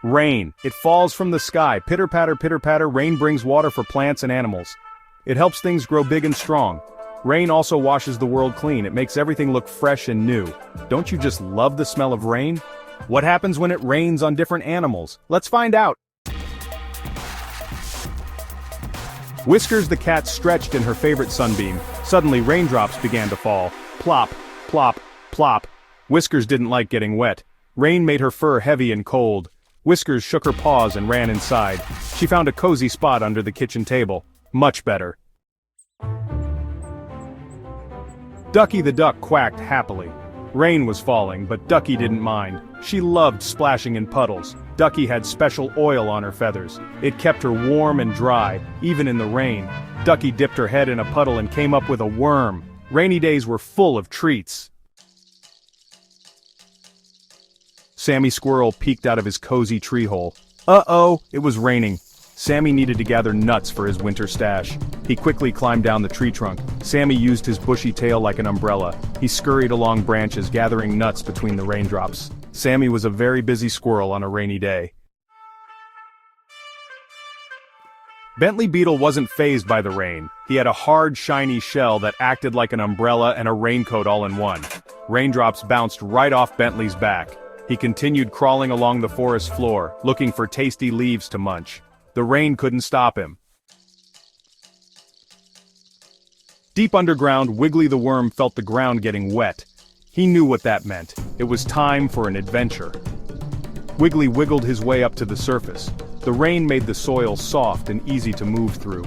Rain. It falls from the sky. Pitter patter, rain brings water for plants and animals. It helps things grow big and strong. Rain also washes the world clean. It makes everything look fresh and new. Don't you just love the smell of rain? What happens when it rains on different animals? Let's find out. Whiskers the cat stretched in her favorite sunbeam. Suddenly raindrops began to fall. Plop, plop, plop. Whiskers didn't like getting wet. Rain made her fur heavy and cold. Whiskers shook her paws and ran inside. She found a cozy spot under the kitchen table. Much better. Ducky the duck quacked happily. Rain was falling, but Ducky didn't mind. She loved splashing in puddles. Ducky had special oil on her feathers. It kept her warm and dry, even in the rain. Ducky dipped her head in a puddle and came up with a worm. Rainy days were full of treats. Sammy Squirrel peeked out of his cozy tree hole. Uh-oh, it was raining. Sammy needed to gather nuts for his winter stash. He quickly climbed down the tree trunk. Sammy used his bushy tail like an umbrella. He scurried along branches, gathering nuts between the raindrops. Sammy was a very busy squirrel on a rainy day. Bentley Beetle wasn't fazed by the rain. He had a hard, shiny shell that acted like an umbrella and a raincoat all in one. Raindrops bounced right off Bentley's back. He continued crawling along the forest floor, looking for tasty leaves to munch. The rain couldn't stop him. Deep underground, Wiggly the worm felt the ground getting wet. He knew what that meant. It was time for an adventure. Wiggly wiggled his way up to the surface. The rain made the soil soft and easy to move through.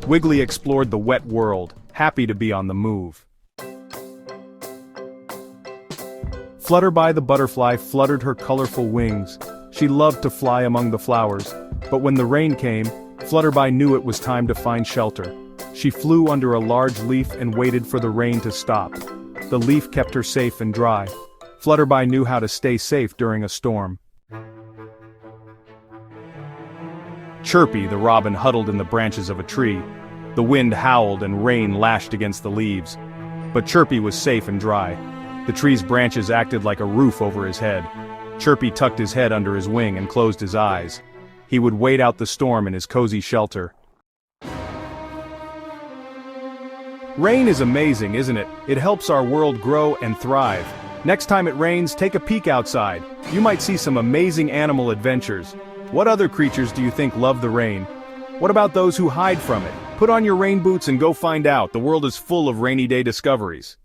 Wiggly explored the wet world, happy to be on the move. Flutterby the butterfly fluttered her colorful wings. She loved to fly among the flowers, but when the rain came, Flutterby knew it was time to find shelter. She flew under a large leaf and waited for the rain to stop. The leaf kept her safe and dry. Flutterby knew how to stay safe during a storm. Chirpy the robin huddled in the branches of a tree. The wind howled and rain lashed against the leaves. But Chirpy was safe and dry. The tree's branches acted like a roof over his head. Chirpy tucked his head under his wing and closed his eyes. He would wait out the storm in his cozy shelter. Rain is amazing, isn't it? It helps our world grow and thrive. Next time it rains, take a peek outside. You might see some amazing animal adventures. What other creatures do you think love the rain? What about those who hide from it? Put on your rain boots and go find out. The world is full of rainy day discoveries.